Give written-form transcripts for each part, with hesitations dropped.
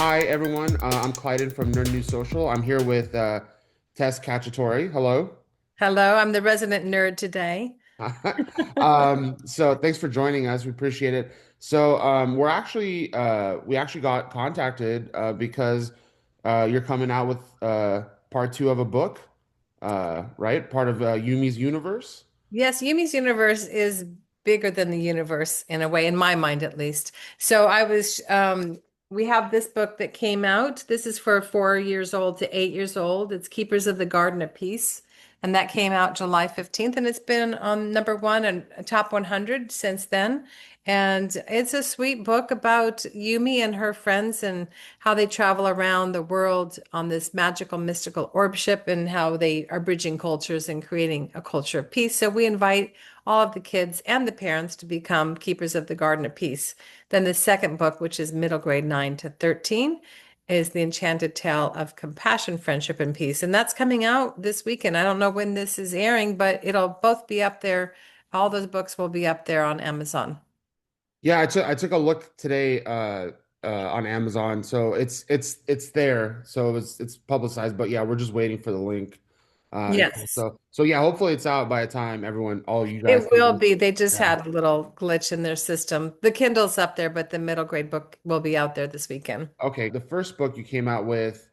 Hi, everyone. I'm Clideen from Nerd News Social. I'm here with Tess Cacciatore. Hello. Hello, I'm the resident nerd today. So thanks for joining us. We appreciate it. So we actually got contacted because you're coming out with part two of a book, right? Part of Yumi's universe. Yes, Yumi's universe is bigger than the universe in a way, in my mind at least. So we have this book that came out. This is for 4 years old to 8 years old. It's Keepers of the Garden of Peace. And that came out July 15th. And it's been on number one and top 100 since then. And it's a sweet book about Yumi and her friends and how they travel around the world on this magical, mystical orb ship and how they are bridging cultures and creating a culture of peace. So we invite all of the kids and the parents to become keepers of the Garden of Peace. Then the second book, which is middle grade 9 to 13, is The Enchanted Tale of Compassion, Friendship, and Peace. And that's coming out this weekend. I don't know when this is airing, but it'll both be up there. All those books will be up there on Amazon. Yeah, I took a look today on Amazon. So it's there. So it's publicized, but yeah, we're just waiting for the link. Yes. So yeah, hopefully it's out by the time all you guys It see will this. be. They just Yeah. had a little glitch in their system. The Kindle's up there, but the middle grade book will be out there this weekend. Okay, the first book you came out with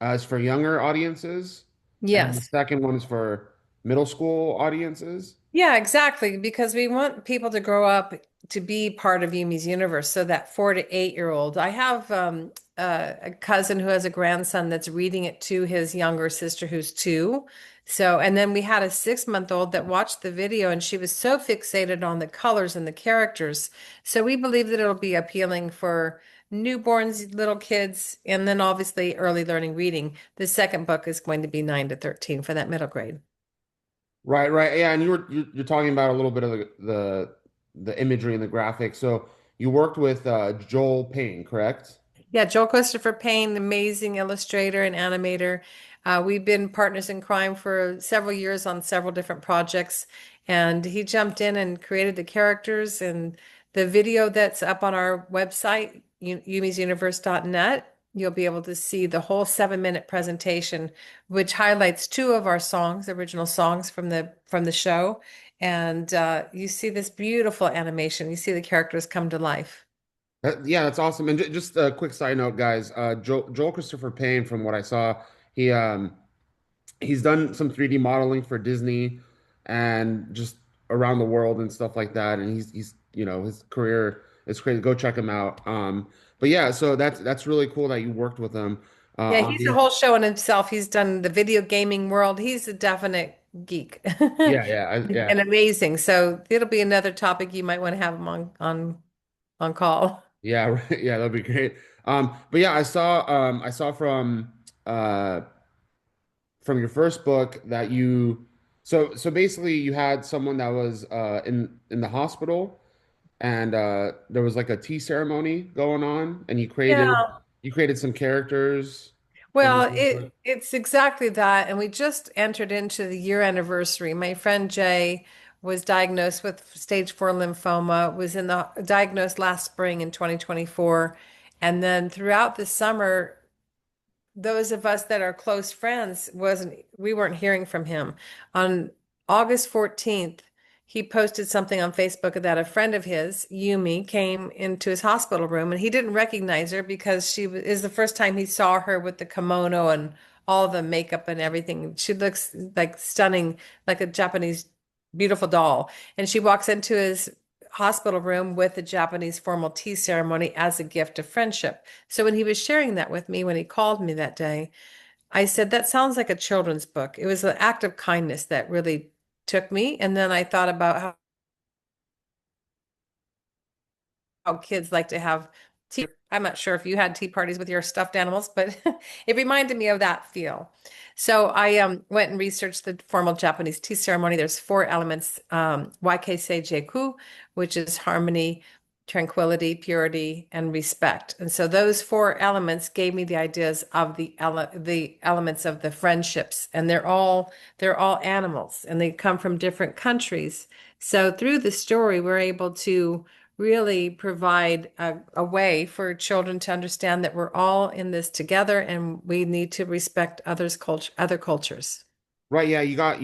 is for younger audiences, and the Yes. second one is for middle school audiences. Yeah, exactly. Because we want people to grow up to be part of Yumi's universe. So that 4 to 8 year old, I have a cousin who has a grandson that's reading it to his younger sister who's 2. So, and then we had a 6 month old that watched the video and she was so fixated on the colors and the characters. So we believe that it'll be appealing for newborns, little kids, and then obviously early learning reading. The second book is going to be 9 to 13 for that middle grade. Right, right. Yeah, and you're talking about a little bit of the imagery and the graphics. So you worked with Joel Payne, correct? Yeah, Joel Christopher Payne, amazing illustrator and animator. We've been partners in crime for several years on several different projects, and he jumped in and created the characters and the video that's up on our website, yumisuniverse.net. You'll be able to see the whole 7 minute presentation, which highlights two of our songs, original songs from the show, and you see this beautiful animation. You see the characters come to life. Yeah, that's awesome. And just a quick side note, guys. Joel Christopher Payne, from what I saw, he he's done some 3D modeling for Disney and just around the world and stuff like that. And he's his career is crazy. Go check him out. But yeah, so that's really cool that you worked with him Yeah, on he's a the whole show in himself. He's done the video gaming world. He's a definite geek yeah. and amazing. So it'll be another topic you might want to have him on call. Yeah, right. Yeah, that'd be great. But yeah, I saw from your first book that so basically you had someone that was in the hospital, and there was like a tea ceremony going on, and Yeah. you created some characters from your Well, first book. it's exactly that. And we just entered into the year anniversary. My friend Jay was diagnosed with stage 4 lymphoma, was in the diagnosed last spring in 2024. And then throughout the summer, those of us that are close friends wasn't we weren't hearing from him. On August 14th, he posted something on Facebook that a friend of his, Yumi, came into his hospital room and he didn't recognize her because is the first time he saw her with the kimono and all the makeup and everything. She looks like stunning, like a Japanese beautiful doll. And she walks into his hospital room with a Japanese formal tea ceremony as a gift of friendship. So when he was sharing that with me, when he called me that day, I said, that sounds like a children's book. It was an act of kindness that really took me. And then I thought about how kids like to have tea. I'm not sure if you had tea parties with your stuffed animals, but it reminded me of that feel. So I went and researched the formal Japanese tea ceremony. There's four elements, YKSEIJIKU, which is harmony, tranquility, purity, and respect. And so those four elements gave me the ideas of the elements of the friendships, and they're all animals, and they come from different countries. So through the story, we're able to really provide a way for children to understand that we're all in this together and we need to respect other cultures. Right, yeah, you got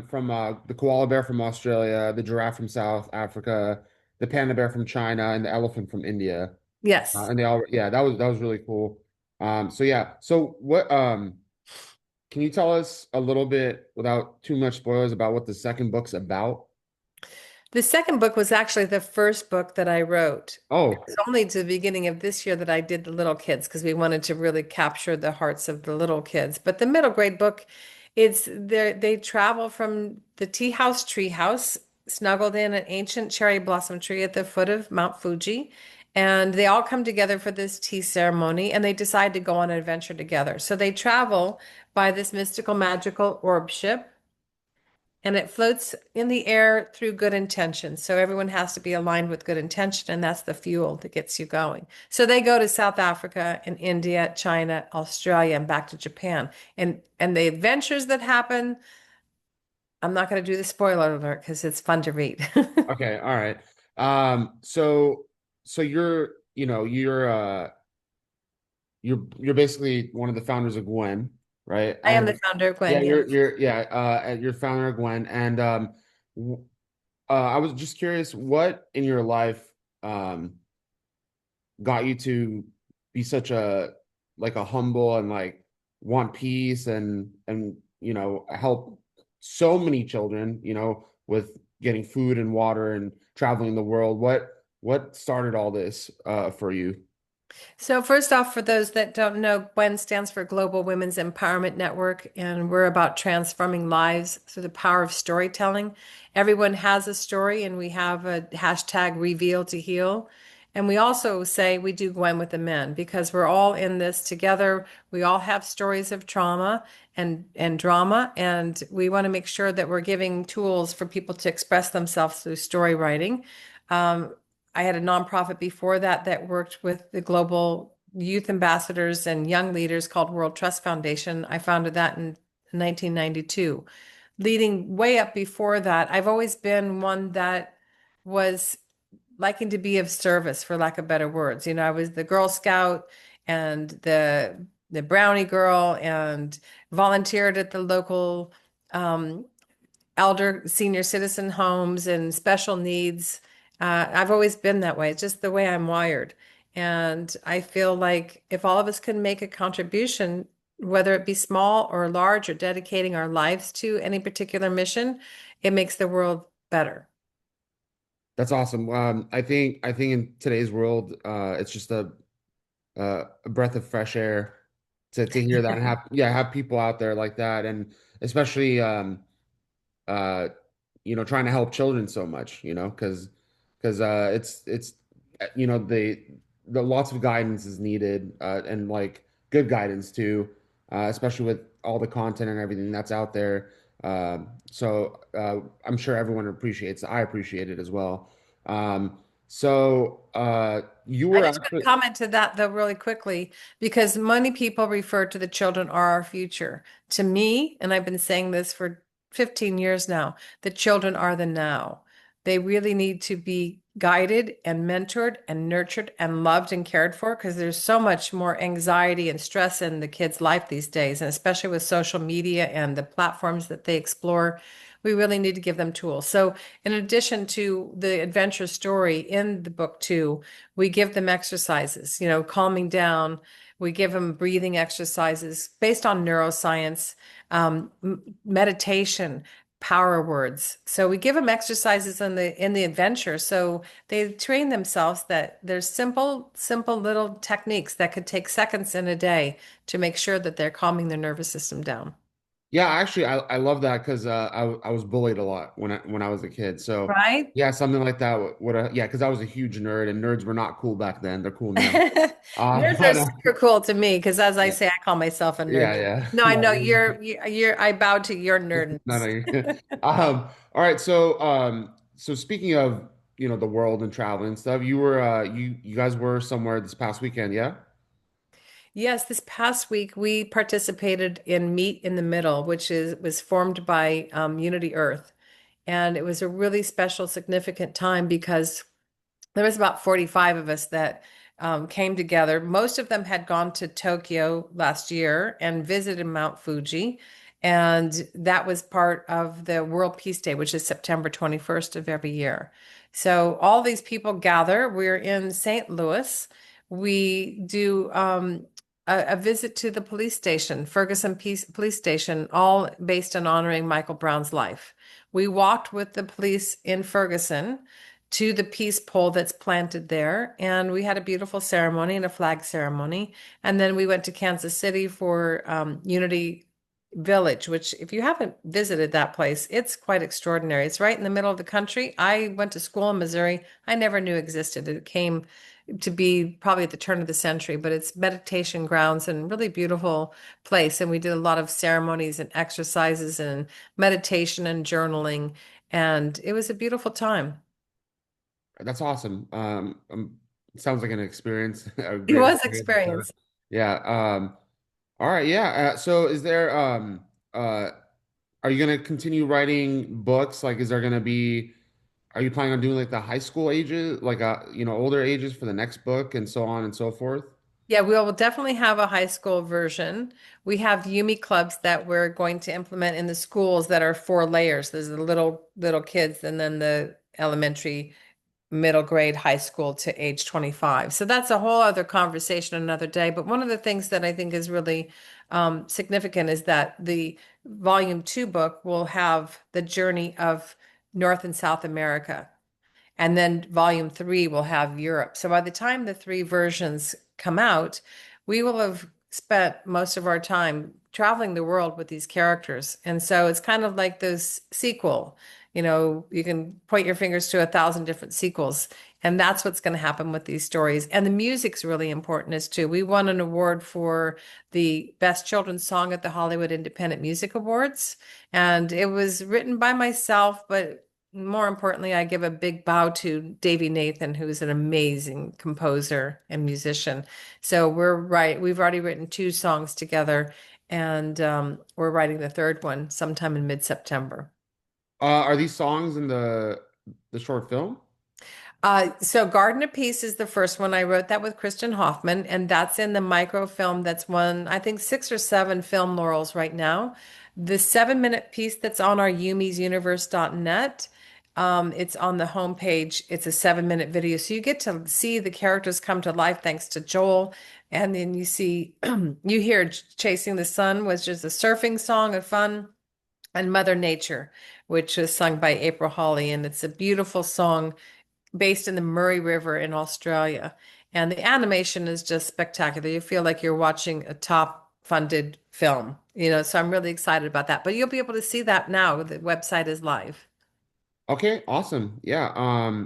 from the koala bear from Australia, the giraffe from South Africa, the panda bear from China, and the elephant from India. Yes. And they all, yeah, that was really cool. So yeah, so what can you tell us a little bit without too much spoilers about what the second book's about? The second book was actually the first book that I wrote. Oh, It's only to the beginning of this year that I did the little kids because we wanted to really capture the hearts of the little kids. But the middle grade book, it's they travel from the tea house tree house, snuggled in an ancient cherry blossom tree at the foot of Mount Fuji. And they all come together for this tea ceremony and they decide to go on an adventure together. So they travel by this mystical, magical orb ship and it floats in the air through good intention. So everyone has to be aligned with good intention, and that's the fuel that gets you going. So they go to South Africa and India, China, Australia, and back to Japan. And the adventures that happen, I'm not going to do the spoiler alert because it's fun to read. okay, all right. So you're, you're basically one of the founders of Gwen, right? I am the And founder of yeah, Gwen, you're yes. you're yeah, you're founder of Gwen, and w- I was just curious, what in your life um got you to be such a like a humble and like want peace and help so many children, with getting food and water and traveling the world. What started all this for you? So, first off, for those that don't know, GWEN stands for Global Women's Empowerment Network, and we're about transforming lives through the power of storytelling. Everyone has a story, and we have a hashtag reveal to heal. And we also say we do GWEN with the men because we're all in this together. We all have stories of trauma and drama, and we want to make sure that we're giving tools for people to express themselves through story writing. Um, I had a nonprofit before that that worked with the global youth ambassadors and young leaders called World Trust Foundation. I founded that in 1992. Leading way up before that, I've always been one that was liking to be of service, for lack of better words. You know, I was the Girl Scout and the Brownie Girl and volunteered at the local elder senior citizen homes and special needs. I've always been that way. It's just the way I'm wired. And I feel like if all of us can make a contribution, whether it be small or large, or dedicating our lives to any particular mission, it makes the world better. That's awesome. I think in today's world, it's just a breath of fresh air to hear that and have people out there like that, and especially uh trying to help children so much, because it's the lots of guidance is needed, and like good guidance too, especially with all the content and everything that's out there. So I'm sure everyone appreciates it. I appreciate it as well. You I were just want actually to comment to that though really quickly because many people refer to the children are our future. To me, and I've been saying this for 15 years now, the children are the now. They really need to be guided and mentored and nurtured and loved and cared for because there's so much more anxiety and stress in the kids' life these days, and especially with social media and the platforms that they explore. We really need to give them tools. So, in addition to the adventure story in the book too, we give them exercises, calming down. We give them breathing exercises based on neuroscience, meditation, power words. So we give them exercises in the adventure. So they train themselves that there's simple little techniques that could take seconds in a day to make sure that they're calming their nervous system down. Yeah, actually, I love that because I was bullied a lot when I was a kid. So Right? yeah, something like that would yeah, because I was a huge nerd and nerds were not cool back then. They're cool now. Nerds are But super cool to me because, as I yeah, say, I call myself a nerd. yeah. No, I No, know you're. I bow to your no, nerdness. no. All right. So speaking of the world and traveling and stuff, you guys were somewhere this past weekend, yeah? Yes, this past week we participated in Meet in the Middle, which was formed by Unity Earth, and it was a really special, significant time because There was about 45 of us that came together. Most of them had gone to Tokyo last year and visited Mount Fuji. And that was part of the World Peace Day, which is September 21st of every year. So all these people gather. We're in St. Louis. We do a visit to the police station, Ferguson Police Station, all based on honoring Michael Brown's life. We walked with the police in Ferguson to the peace pole that's planted there. And we had a beautiful ceremony and a flag ceremony. And then we went to Kansas City for Unity Village, which, if you haven't visited that place, it's quite extraordinary. It's right in the middle of the country. I went to school in Missouri. I never knew existed. It came to be probably at the turn of the century, but it's meditation grounds and really beautiful place. And we did a lot of ceremonies and exercises and meditation and journaling. And it was a beautiful time. That's awesome. Sounds like an experience, a It great was experience, I'm sure. experience. Yeah. All right. Yeah. So is there are you gonna continue writing books? Like, is there gonna be are you planning on doing like the high school ages, like older ages for the next book and so on and so forth? Yeah, we will definitely have a high school version. We have Yumi clubs that we're going to implement in the schools that are 4 layers. There's the little kids and then the elementary, middle grade, high school to age 25. So that's a whole other conversation another day. But one of the things that I think is really significant is that the volume 2 book will have the journey of North and South America. And then volume 3 will have Europe. So by the time the 3 versions come out, we will have spent most of our time traveling the world with these characters. And so it's kind of like this sequel. You can point your fingers to 1,000 different sequels. And that's what's going to happen with these stories. And the music's really important as too. We won an award for the best children's song at the Hollywood Independent Music Awards. And it was written by myself, but more importantly, I give a big bow to Davy Nathan, who's an amazing composer and musician. So we've already written 2 songs together, and we're writing the third one sometime in mid-September. Are these songs in the short film? So Garden of Peace is the first one. I wrote that with Kristen Hoffman, and that's in the microfilm that's won, I think, 6 or 7 film laurels right now. The 7-minute piece that's on our yumisuniverse.net, it's on the homepage. It's a 7-minute video. So you get to see the characters come to life thanks to Joel. And then you see, you hear Chasing the Sun, which is a surfing song of fun, and Mother Nature, which was sung by April Hawley. And it's a beautiful song based in the Murray River in Australia. And the animation is just spectacular. You feel like you're watching a top funded film, so I'm really excited about that. But you'll be able to see that now. The website is live. Okay, awesome. Yeah.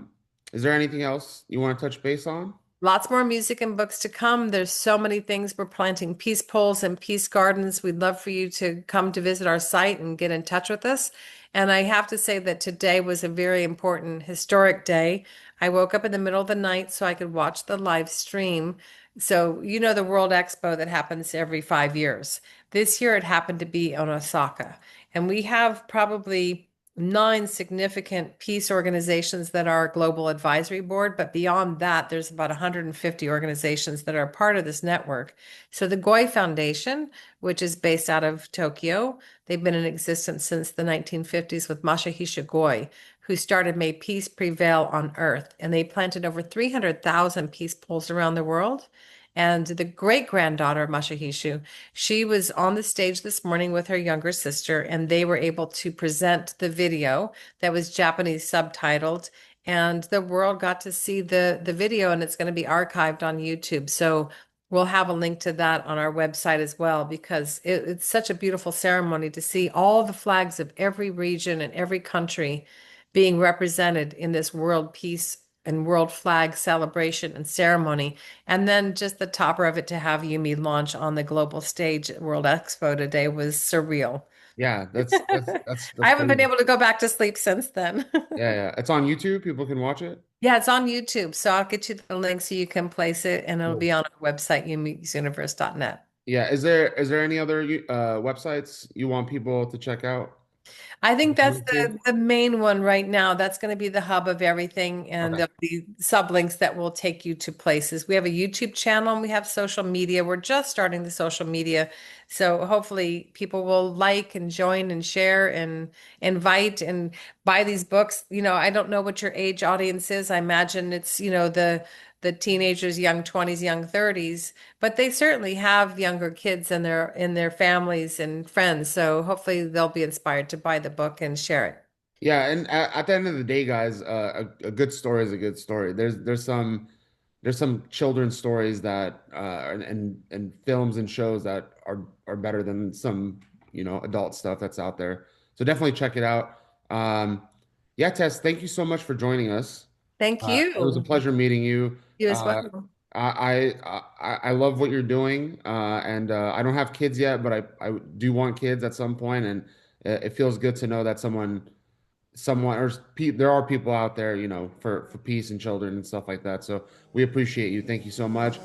Is there anything else you want to touch base on? Lots more music and books to come. There's so many things. We're planting peace poles and peace gardens. We'd love for you to come to visit our site and get in touch with us. And I have to say that today was a very important historic day. I woke up in the middle of the night so I could watch the live stream. So, the World Expo that happens every 5 years. This year it happened to be on Osaka. And we have probably 9 significant peace organizations that are global advisory board, but beyond that, there's about 150 organizations that are part of this network. So the Goi Foundation, which is based out of Tokyo, they've been in existence since the 1950s with Masahisa Goi, who started May Peace Prevail on Earth, and they planted over 300,000 peace poles around the world. And the great granddaughter of Masahisa, she was on the stage this morning with her younger sister, and they were able to present the video that was Japanese subtitled. And the world got to see the video, and it's going to be archived on YouTube. So we'll have a link to that on our website as well, because it's such a beautiful ceremony to see all the flags of every region and every country being represented in this world peace and world flag celebration and ceremony. And then just the topper of it to have Yumi launch on the global stage at World Expo today was surreal. Yeah, I that's haven't been crazy. able to go back to sleep since then. Yeah, yeah. It's on YouTube. People can watch it. Yeah, it's on YouTube. So I'll get you the link so you can place it, and it'll Cool. be on our website, yumisuniverse.net. Yeah. Is there any other websites you want people to check out? I think that's Okay. the main one right now. That's going to be the hub of everything, and Okay. there'll be sublinks that will take you to places. We have a YouTube channel and we have social media. We're just starting the social media, so hopefully people will like and join and share and invite and buy these books. I don't know what your age audience is. I imagine it's, the teenagers, young 20s, young 30s, but they certainly have younger kids in their families and friends. So hopefully they'll be inspired to buy the book and share it. Yeah, and at the end of the day, guys, a good story is a good story. There's some children's stories that and films and shows that are better than some adult stuff that's out there. So definitely check it out. Yeah, Tess, thank you so much for joining us. Thank It was a you. pleasure meeting you. You as Uh, well. I love what you're doing, and I don't have kids yet, but I do want kids at some point, and it feels good to know that someone there are people out there, for peace and children and stuff like that. So we appreciate you. Thank you so much.